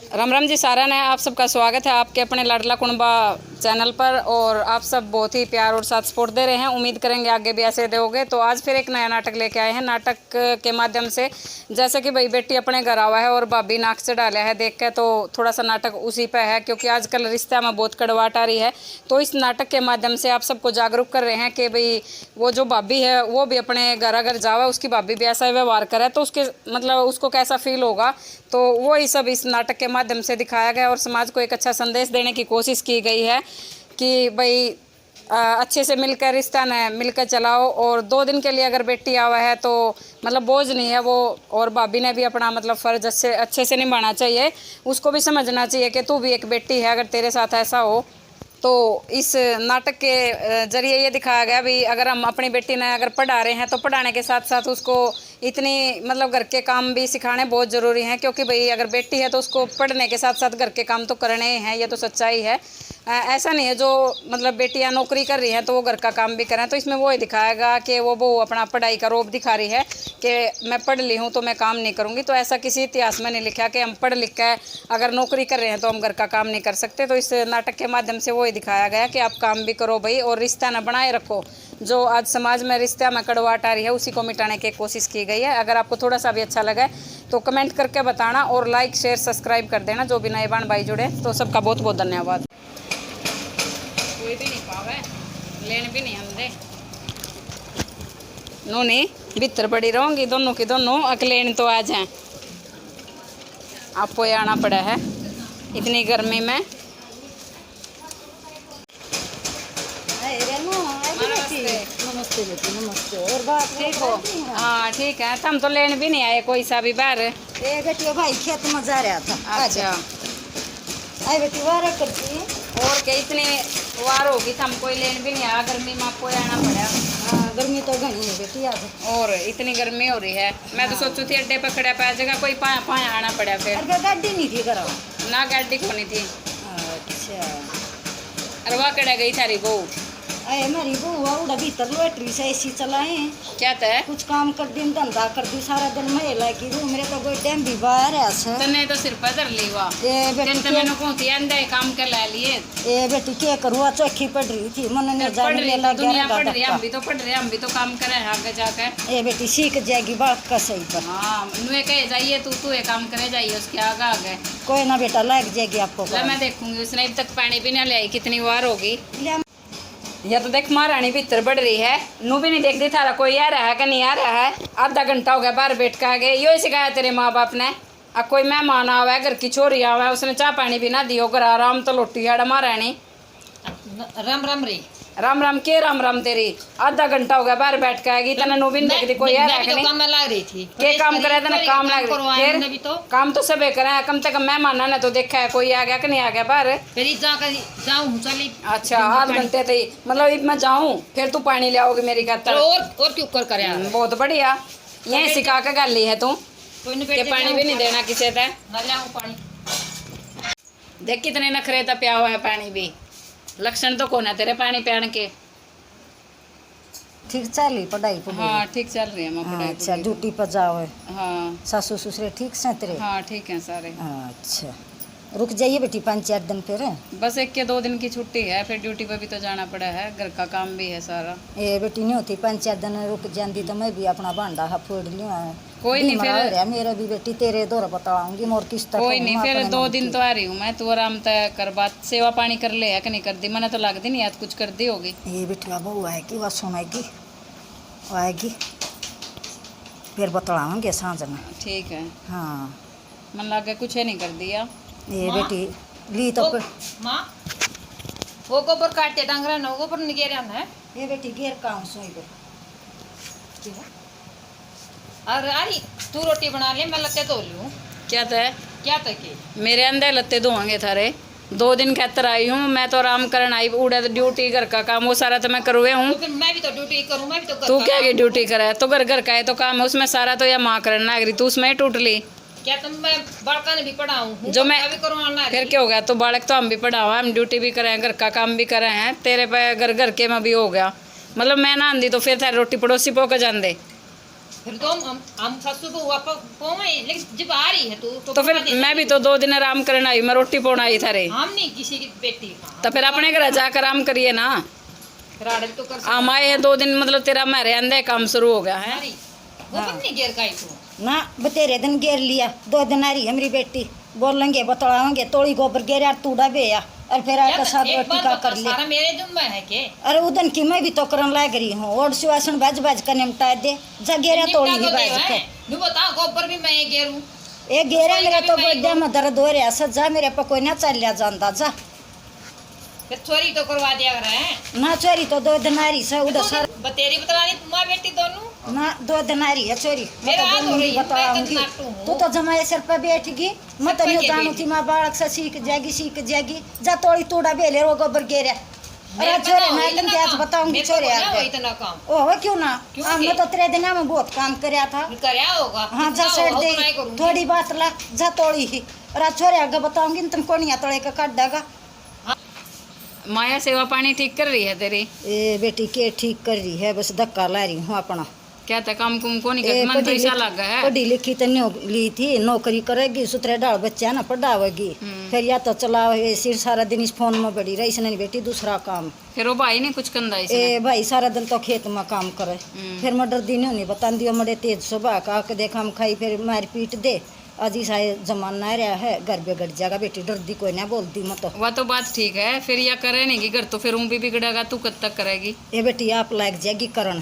राम राम जी सारा ने आप सबका स्वागत है आपके अपने लाडला कुनबा चैनल पर। और आप सब बहुत ही प्यार और साथ सपोर्ट दे रहे हैं, उम्मीद करेंगे आगे भी ऐसे दोगे। तो आज फिर एक नया नाटक लेके आए हैं। नाटक के माध्यम से जैसे कि भाई बेटी अपने घर आवा है और भाभी नाक से डाला है देख के, तो थोड़ा सा नाटक उसी पे है, क्योंकि आजकल रिश्ता में बहुत कड़वाहट आ रही है। तो इस नाटक के माध्यम से आप सबको जागरूक कर रहे हैं कि भाई वो जो भाभी है वो भी अपने घर जावा, उसकी भाभी भी ऐसा व्यवहार करे तो उसके मतलब उसको कैसा फील होगा। तो वो ही सब इस नाटक के माध्यम से दिखाया गया और समाज को एक अच्छा संदेश देने की कोशिश की गई है कि भाई अच्छे से मिलकर रिश्ता न मिलकर चलाओ। और 2 दिन के लिए अगर बेटी आवा है तो मतलब बोझ नहीं है वो, और भाभी ने भी अपना मतलब फ़र्ज अच्छे से निभाना चाहिए। उसको भी समझना चाहिए कि तू भी एक बेटी है, अगर तेरे साथ ऐसा हो। तो इस नाटक के ज़रिए ये दिखाया गया भी अगर हम अपनी बेटी ने अगर पढ़ा रहे हैं तो पढ़ाने के साथ साथ उसको इतनी मतलब घर के काम भी सिखाने बहुत ज़रूरी हैं, क्योंकि भाई अगर बेटी है तो उसको पढ़ने के साथ साथ घर के काम तो करने ही हैं, ये तो सच्चाई है। ऐसा नहीं है जो मतलब बेटियां नौकरी कर रही हैं तो वो घर का काम भी करें। तो इसमें वो ही दिखाएगा कि वो अपना पढ़ाई का रौब दिखा रही है कि मैं पढ़ ली हूँ तो मैं काम नहीं करूँगी। तो ऐसा किसी इतिहास में नहीं लिखा कि हम पढ़ लिख के अगर नौकरी कर रहे हैं तो हम घर का काम नहीं कर सकते। तो इस नाटक के माध्यम से वो ही दिखाया गया कि आप काम भी करो भाई और रिश्ता न बनाए रखो। जो आज समाज में रिश्ता में कड़वाहट आ रही है उसी को मिटाने की कोशिश की गई है। अगर आपको थोड़ा सा भी अच्छा लगे तो कमेंट करके बताना और लाइक शेयर सब्सक्राइब कर देना। जो भी नए बहन भाई जुड़े तो सबका बहुत बहुत धन्यवाद। कोई भी नहीं पावे लेन भी नहीं हमने नो नहीं भीतर बड़ी रहूँगी दोनों की दोनों अकलेन तो आ जाएं। आपको आना पड़ा है इतनी गर्मी में। नमस्ते बेटी नमस्ते। और बात ठीक हो? हाँ ठीक है। हम तो लेने भी नहीं आए कोई सा भी बाहर। ए बेटी भाई खेत में जा रहा था। अच्छा आई बेटी वारा करती और क्या इतनी वार होगी तो हम कोई लेने भी नहीं आया, गर्मी में आपको आना पड़ा। हाँ गर्मी तो घनी है बेटी आज, और इतनी गर्मी हो रही है। मैं तो सोचू थी अड्डे पर खड़ा पा जगह कोई पाया पाया आना पड़ा फिर। गाड़ी नहीं थी करा ना गाड़ी खोनी थी। अच्छा अरे वाह कड़ा गई थारी बहू। अरे हमारी बहू उड़ा भीतर लोटरी से ऐसी चलाए क्या तय कुछ काम कर दी धंधा कर दी सारा दिन महिला की रू मेरे तो कोई टाइम भी बाहर है तने तो सिर पर धर ली वाह। ए बेटी तो मैंने कहती अंदर काम कर ला लिए। ए बेटी क्या करूँ चौखी पड़ रही थी मन ने पढ़ रही तो दुनिया पढ़ रही, हम भी तो पढ़ रहे, हम भी तो काम कर रहे हैं आगे जाकर। ए बेटी सीख जाएगी बात का सही पर। हाँ नुए कहे जाइए तू ये काम करे जाइए उसके आगे आगे कोई ना बेटा लग जाएगी आपको। मैं देखूंगी उसने अभी तक पानी भी ना ले आई कितनी बार होगी। या तो देख महारानी भीतर बढ़ रही है, नू भी नहीं देखती थारा कोई आ रहा है कि नहीं आ रहा है। आधा घंटा हो गया बाहर बैठ के आ गए। यो सिखाया तेरे माँ बाप ने। अब कोई मेहमान आवा है घर की छोरी आवा है उसने चाय पानी भी ना दियो कर आराम तो लोटी है महारानी। राम राम रे राम राम के राम राम तेरी। आधा घंटा हो गया बाहर बैठ के आएगी तना नू भी नहीं देखती कोई आ रहा है कि नहीं। काम में लग रही थी के काम करे तना काम लग रही फिर तो काम तो सबे करे कम से कम मेहमान ने तो देखा है कोई आ गया कि नहीं आ गया बाहर। फिर जाऊँ चली। अच्छा आध घंटे थे मतलब मैं जाऊँ फिर तू पानी ले आओगी मेरी खातर। और क्यों कर करे बहुत बढ़िया यही सिखा के गाली है तू के पानी भी नहीं देना किसी से। पानी देख कितने नखरे था प्या हुआ है पानी भी। लक्षण तो कौन है तेरे पानी पियान के। ठीक चली पढ़ाई पढ़ी। हाँ ठीक चल रही है मैं पढ़ाई। अच्छा ड्यूटी पर जाओ है। हाँ सासू ससुरे ठीक से तेरे। हाँ ठीक है सारे। अच्छा रुक जाइए बेटी 5-4 दिन फिर। बस 1 के 2 दिन की छुट्टी है फिर ड्यूटी पे भी तो जाना पड़ा है, घर का काम भी है सारा। ए बेटी नहीं होती 5-4 दिन रुक जाती तो मैं भी अपना भांडा फोड़ लिया। कोई नहीं फिर मेरा भी बेटी तेरे दौर बताऊंगी मोर किस्त। कोई नहीं फिर 2 दिन तो आ रही हूँ मैं। तू आराम तय कर बात सेवा पानी कर ले है कि नहीं कर दी मैंने तो लगती नहीं आज कुछ कर दी होगी। ये बेटिया बहू आएगी वह सुनाएगी आएगी फिर बतलाऊंगे सांझ में। ठीक है। हाँ मन लगे कुछ है नहीं कर दिया। ये बेटी ली तो माँ वो गोबर काटते डांगरा ना गोबर निगेरा ना ये बेटी घेर काम सोई को। और अरे तू रोटी बना ले मैं लत्ते धो लूँ। क्या तय क्या तक मेरे अंदर लत्ते धोएंगे थारे। 2 दिन कहतर आई हूँ मैं तो आराम करन आई उड़ा तो ड्यूटी घर का काम वो सारा तो मैं करुए हूँ। तो मैं भी तो ड्यूटी करूँ मैं भी तो तू क्या की ड्यूटी करे तो घर का है तो काम है उसमें सारा तो या माँ करना अगरी तू उसमें टूट ली। क्या तुम मैं बालका ने भी पढ़ाऊँ जो मैं भी करूँ फिर क्या हो गया तो बालक तो हम भी पढ़ावा हम ड्यूटी भी करे हैं घर का काम भी करे हैं तेरे पे घर के में भी हो गया मतलब मैं ना आंदी तो फिर थारी रोटी पड़ोसी पो के जान दे। फिर तो हम ससुर को वापस पोए, लेकिन जब आ रही है तो फिर मैं भी तो 2 दिन आराम करने आई, मैं रोटी पौन आई थारे। हम नहीं किसी की बेटी। तो फिर अपने घर जाकर आराम करिए ना। फिर आड़े तो कर हम आए हैं 2 दिन, मतलब तेरा मेरे अंदर काम शुरू हो गया है। वो पण नहीं घेर काई तो ना बतेरे दिन घेर लिया, 2 दिन आ रही है मेरी बेटी, बोलेंगे बतलाएंगे, तोड़ी गोबर घेर यार तूड़ा बेया और फिर आकर साथ रोटी का कर ले। सारा मेरे जुम्मा है के। अरे उदन की मैं भी तो करन लाग रही हूँ, और सुवासन बाज बाज कर निपटा दे, जा घेरा तोड़ी ही बाज के। नु बता गोबर भी मैं घेरूं। ए घेरा मेरा तो गोड्या में दर्द हो रहा है, जा मेरे पर कोई ना चल जाता जा। फिर चोरी तो करवा दिया कर है ना चोरी तो 2 दिन आ रही से उधर सर बतेरी बतलानी मां बेटी दोनों ना 2 दिन आ रही है चोरी। मेरा मैं हाथ तो हो रही है, बताऊंगी, मैं तो नाटू तू तो जमाए सिर पर बैठगी, मैं तो नहीं जानू थी माँ बालक से सीख जाएगी जा तोड़ी तूड़ा बेले रो गोबर घेरा। अरे छोरे मैं लग आज बताऊंगी छोरे वो इतना काम ओह क्यों ना, हमने तो 3 दिन में बहुत काम करया था। करया होगा। हाँ जा सेट दे थोड़ी बात ला जा तोड़ी ही। अरे छोरे आगे बताऊंगी तुम कोनिया तोड़े का काट देगा। माया सेवा पानी ठीक कर रही है तेरी? ए बेटी के ठीक कर रही है, बस धक्का ला रही हूँ अपना। क्या था काम कुम को नहीं कर, मन तो ऐसा लग है। पढ़ी लिखी तो ली थी, नौकरी करेगी, सुतरे डाल बच्चा ना पढ़ावेगी, फिर या तो चलावे सिर सारा दिन इस फोन में बड़ी रही, इसने बेटी दूसरा काम। फिर वो भाई ने कुछ कंधा ए भाई सारा दिन तो खेत में काम करे, फिर मैं डर दी नहीं बता दियो मरे तेज सुबह का आके देखा हम खाई फिर मार पीट दे। आज ही सारे जमाना रहा है, घर बिगड़ जाएगा बेटी, डर दी कोई ना बोलती मत। वह तो बात ठीक है, फिर या करे नहीं कि घर तो फिर भी बिगड़ेगा, तू कब तक करेगी? ये बेटी आप लाग जाएगी करण।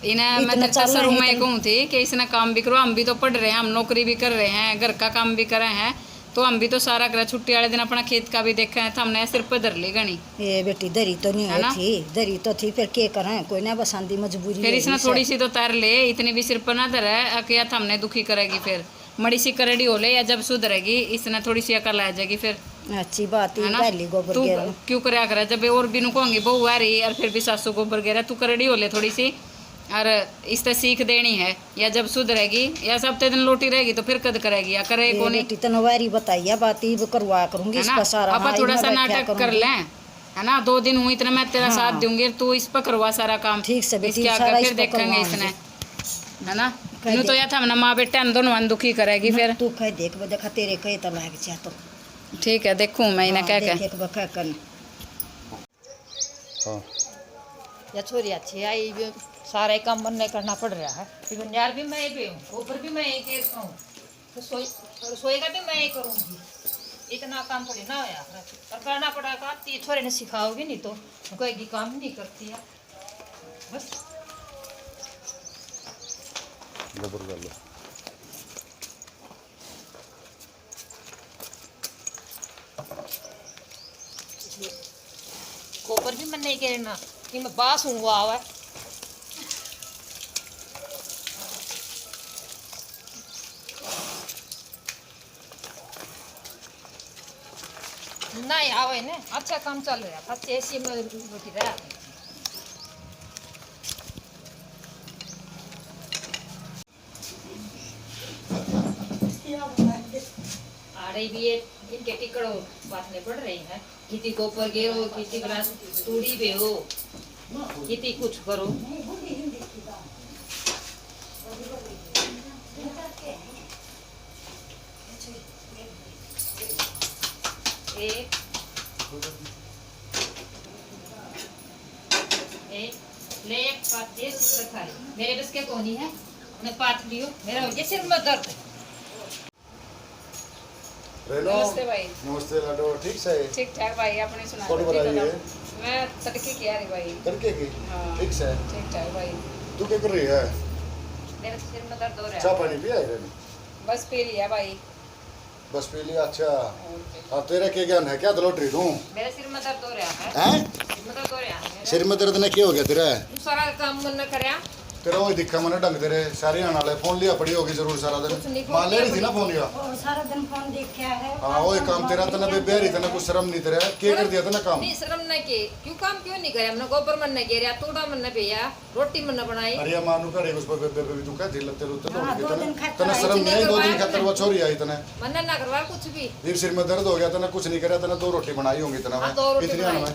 इन्हें मैं तो शुरू में कहूँ थी कि इसने काम भी करो, हम भी तो पढ़ रहे हैं, हम नौकरी भी कर रहे हैं, घर का काम भी कर रहे हैं, तो हम भी तो सारा करें। छुट्टी वाले दिन अपना खेत का भी देखा है, तो हमने सिर पर धर ली गणी। ये बेटी दरी तो नहीं हुई थी, दरी तो थी, फिर क्या करें, कोई ना बसांदी मजबूरी। फिर इसने थोड़ी सी तो तैर ले, इतनी भी सिर पर ना धरे या तो हमने दुखी करेगी, फिर मड़ी सी करड़ी हो ले, या जब सुधरेगी इसने थोड़ी सी अकल आ जाएगी फिर। अच्छी बात है ना, गोबर तू क्यों कराया करे, जब और भी कहूँगी बहू आ रही और फिर भी सासू गोबर गिरा, तू करड़ी हो ले थोड़ी सी, और इससे सीख देनी है। या जब सुधरेगी या सब दिन लोटी रहेगी तो फिर कद करेगी या करे को नहीं। तनवारी बताइए बात ही करवा करूंगी इसका सारा। अब थोड़ा सा नाटक कर लें, है ना, 2 दिन हुई इतना मैं तेरा साथ दूंगी, तू इस पर करवा सारा काम ठीक से बेटी, फिर देखेंगे इसने, है ना। यूँ तो या था ना माँ बेटा दोनों मन दुखी करेगी फिर। तू कह देख देखा तेरे कहे तो लाग जा तो ठीक है, देखूं मैं इन्हें कह के। या छोरी अच्छी आई, सारे काम मन नहीं करना पड़ रहा है, यार भी मैं भी हूँ, ऊपर भी मैं एक हूँ, रसोई का भी मैं ही करूँगी, इतना काम थोड़ी ना होया पर करना पड़ेगा। छोरे ने सिखाओगी नहीं तो कोई काम नहीं करती है बस। गोबर भी मन नहीं करना कि मैं बास हूँ हुआ नहीं आवे ने, अच्छा काम चल रहा था, ऐसी में रोटी रहा। आड़े भी ये इनके टिकड़ो बात नहीं पड़ रही है, किसी गोबर गेरो, किसी ग्लास तूड़ी पे हो, किसी कुछ करो। ले एक पात दे थाली, मेरे बस के कोनी है, मैं पात लियो, मेरा हो गया सिर में दर्द। नमस्ते भाई। नमस्ते लाडो, ठीक से? ठीक ठाक भाई, अपने सुना। कौन बना रही है? मैं तड़के की आ रही भाई। तड़के की? हाँ। ठीक से? ठीक ठाक भाई। तू क्या कर रही है? मेरे सिर में दर्द हो रहा है। चाय पानी पिया है? बस पी लिया भाई। बस पी लिया, अच्छा। हाँ तेरा क्या ज्ञान है, क्या लौट रही तू? मेरे सिर में दर्द हो रहा है। हैं? सिर में दर्द हो रहा है। सिर में दर्द ने क्या हो गया तेरा? सारा काम मन करया। तेरा वो दिखा मैंने ढंग तेरे सारे आने वाले फोन लिया पड़ी होगी जरूर सारा दिन। मान ले रही थी ना फोन लिया। और सारा दिन फोन देखा है। हाँ वो काम तेरा तना बेबेरी तना कुछ शर्म नहीं तेरा, क्या कर दिया था ना काम? नहीं शर्म नहीं की, क्यों काम क्यों नहीं करे, हमने गोबर मन नहीं घेरा, तूड़ा मन नहीं पिया, रोटी मन बनाई। अरे मानू करे उस पर बेबे भी तू कह दिल तेरे उते हाँ, दौड़ 2 दिन के खत्ता तना शर्म नहीं आई, 2 दिन खतर वो छोरी आई तने। मन ना करवा कुछ भी। फिर सिर में दर्द हो गया तना, कुछ नहीं करा तना, 2 रोटी बनाई होंगी तना। हाँ, 2 रोटी इतनी बनाई। आना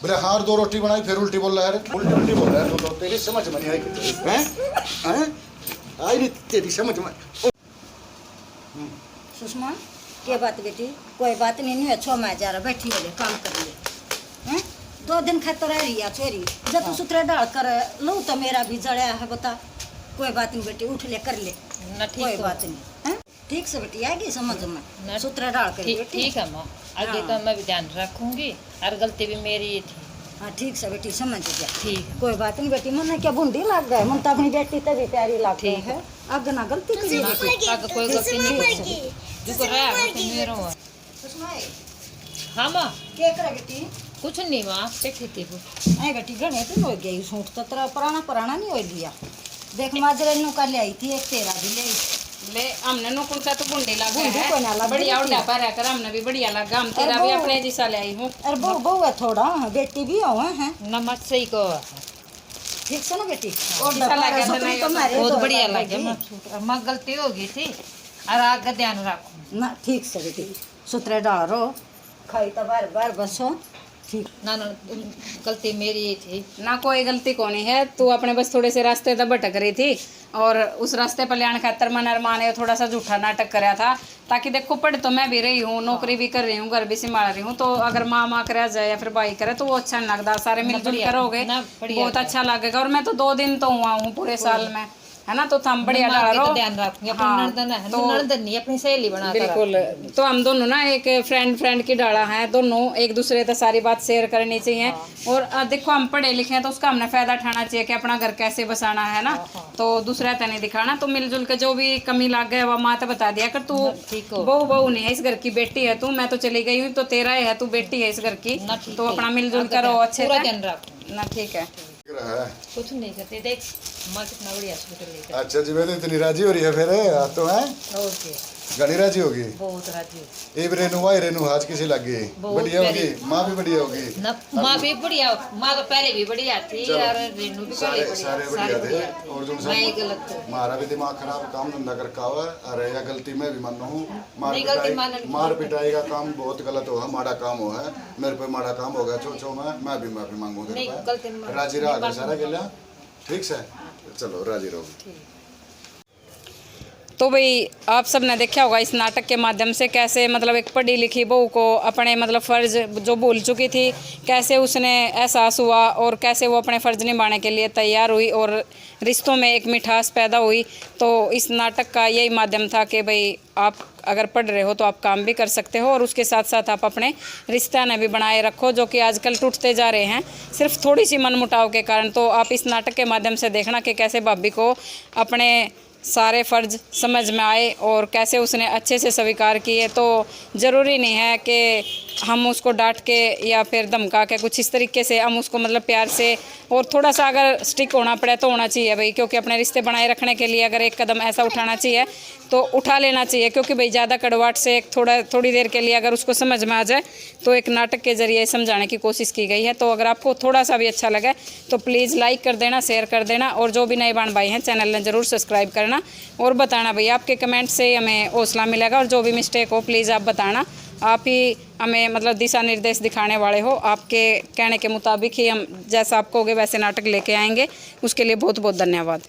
बोले हाँ 2 रोटी बनाई, फिर उल्टी बोल रहा है। उल्टी बोल रहा है तो तेरी समझ में नहीं आई हैं हैं आई नहीं तेरी समझ में। सुषमा क्या बात बेटी? कोई बात नहीं है, छो मैं जा रहा बैठी है काम कर ले हैं। 2 दिन खातर रह रही है छोरी, जब तू सुतरे डाल कर लो तो मेरा भी जड़या है बता। कोई बात नहीं बेटी, उठ ले कर ले, ना ठीक कोई हो। बात नहीं हैं। ठीक से बेटी आएगी समझ में, ना- सुतरे डाल कर बेटी। ठीक है माँ, आगे हाँ। का मैं भी ध्यान रखूंगी और गलती भी मेरी ही थी। हाँ ठीक से बेटी समझ जा। ठीक है। कोई बात नहीं बेटी, मन क्या बूंदी लग गए, मन तो अपनी बेटी तभी प्यारी लगती ठीक है। अब ना गलती करी ना, बेटी। आगे कोई गलती नहीं होगी। जो कर रहा है वो मेरा हुआ। सुषमा हाँ माँ, क्या करे बेटी? कुछ नहीं माँ, बैठी थी वो। आई बेटी घने दिन हो गए सूट तो तेरा पुराना नहीं हो लिया। देख माजरे नु का ले आई थी, एक तेरा भी ले आई। ले हमने नो कुल का तो बुंडी लगा बुंडी को ना है, लगा बढ़िया बेटी। उड़ा पर कर हमने भी बढ़िया लगा। हम तेरा अरे भी वो- अपने जैसा ले आई हूँ। अरे बहु है थोड़ा, बेटी भी हो हैं। नमक सही को ठीक से ना बेटी। और अच्छा लगा तो सूट नहीं, तो मारे बहुत दो बढ़िया लगा लगे जी। माँ सूट। और माँ गलती हो गई थी और आगे ध्यान रखूँ। ना ठीक से बेटी, सुतरे डालो खाई तो बार बार बसो। ठीक ना ना, गलती मेरी ही थी। ना कोई गलती को नहीं है, तू अपने बस थोड़े से रास्ते तक भटक रही थी और उस रास्ते पर लेने खातर मन अरमान ने थोड़ा सा झूठा नाटक कराया था, ताकि देखो पढ़ तो मैं भी रही हूँ, नौकरी भी कर रही हूँ, घर भी संभाल रही हूँ, तो अगर माँ करे जाए या फिर भाई करे तो वो अच्छा नहीं लगता। सारे मिलजुल बढ़िया, करोगे ना, बढ़िया बहुत अच्छा लगेगा। और मैं तो 2 दिन तो हुआ हूँ पूरे साल में, है ना, तो हम बढ़िया मैं आगे डालो। का ध्यान रखूंगी। अपनी हाँ, नर्दन है, तो नर्दन नहीं, अपनी सहेली बना कर बिल्कुल। तो हम दोनों ना एक फ्रेंड की डाला है, दोनों एक दूसरे से सारी बात शेयर करनी चाहिए। और देखो हम पढ़े लिखे हैं तो उसका हमने फायदा उठाना चाहिए कि अपना घर कैसे बसाना है ना, तो दूसरा तो नहीं दिखाना। तो मिलजुल के जो भी कमी लग गए वो माँ तो बता दिया कर, तू ठीक हो। बहू नहीं है, इस घर की बेटी है तू, मैं तो चली गई हूँ तो तेरा है, तू बेटी है इस घर की, ना ठीक तो है। अपना मिलजुल आगे करो ध्यान- अच्छे पूरा से ध्यान रखूं। ना। ठीक है, रहा है। कुछ नहीं करते, देख माँ कितना बढ़िया सूट लेकर। अच्छा जी, मैं इतनी राजी हो रही है फिर तो है और के घनी राजी होगी। बहुत राजी। एक रेनू भाई रेनू आज किसी लग गई, बहुत बढ़िया होगी, प्यारी। माँ भी बढ़िया होगी। ना माँ भी बढ़िया, माँ तो पहले भी बढ़िया थी चलो। और रेनू भी सारे पहले सारे बढ़िया, बढ़िया सारे थे। और जो मैं ही गलत हूँ। हमारा भी दिमाग खराब, काम धंधा कर का हुआ, अरे या गलती मैं भी मानना हूँ। नहीं, गलती मानने की मार पिटाई का काम बहुत गलत हुआ, माड़ा काम हुआ है, मेरे पे माड़ा काम हो गया छो मैं भी माफी मांगू तेरे नहीं, पे। गलती मान- राजी रहा नहीं, सारा गया ठीक से, चलो राजी रहो। तो भाई आप सब ने देखा होगा इस नाटक के माध्यम से कैसे मतलब एक पढ़ी लिखी बहू को अपने मतलब फ़र्ज जो भूल चुकी थी, कैसे उसने एहसास हुआ और कैसे वो अपने फ़र्ज निभाने के लिए तैयार हुई और रिश्तों में एक मिठास पैदा हुई। तो इस नाटक का यही माध्यम था कि भाई आप अगर पढ़ रहे हो तो आप काम भी कर सकते हो और उसके साथ साथ आप अपने रिश्ता ने भी बनाए रखो, जो कि आजकल टूटते जा रहे हैं सिर्फ थोड़ी सी मनमुटाव के कारण। तो आप इस नाटक के माध्यम से देखना कि कैसे भाभी को अपने सारे फ़र्ज समझ में आए और कैसे उसने अच्छे से स्वीकार किए। तो ज़रूरी नहीं है कि हम उसको डांट के या फिर धमका के कुछ इस तरीके से हम उसको मतलब प्यार से और थोड़ा सा अगर स्टिक होना पड़े तो होना चाहिए भाई, क्योंकि अपने रिश्ते बनाए रखने के लिए अगर एक कदम ऐसा उठाना चाहिए तो उठा लेना चाहिए। क्योंकि भाई ज़्यादा कड़वाहट से एक थोड़ी देर के लिए अगर उसको समझ में आ जाए तो एक नाटक के ज़रिए समझाने की कोशिश की गई है। तो अगर आपको थोड़ा सा भी अच्छा लगे तो प्लीज़ लाइक कर देना, शेयर कर देना और जो भी नए बहन भाई हैं चैनल ने ज़रूर सब्सक्राइब करना और बताना भाई, आपके कमेंट से हमें हौसला मिलेगा। और जो भी मिस्टेक हो प्लीज़ आप बताना, आप ही हमें मतलब दिशा निर्देश दिखाने वाले हो, आपके कहने के मुताबिक ही हम जैसा आप कहोगे वैसे नाटक लेके आएंगे। उसके लिए बहुत बहुत धन्यवाद।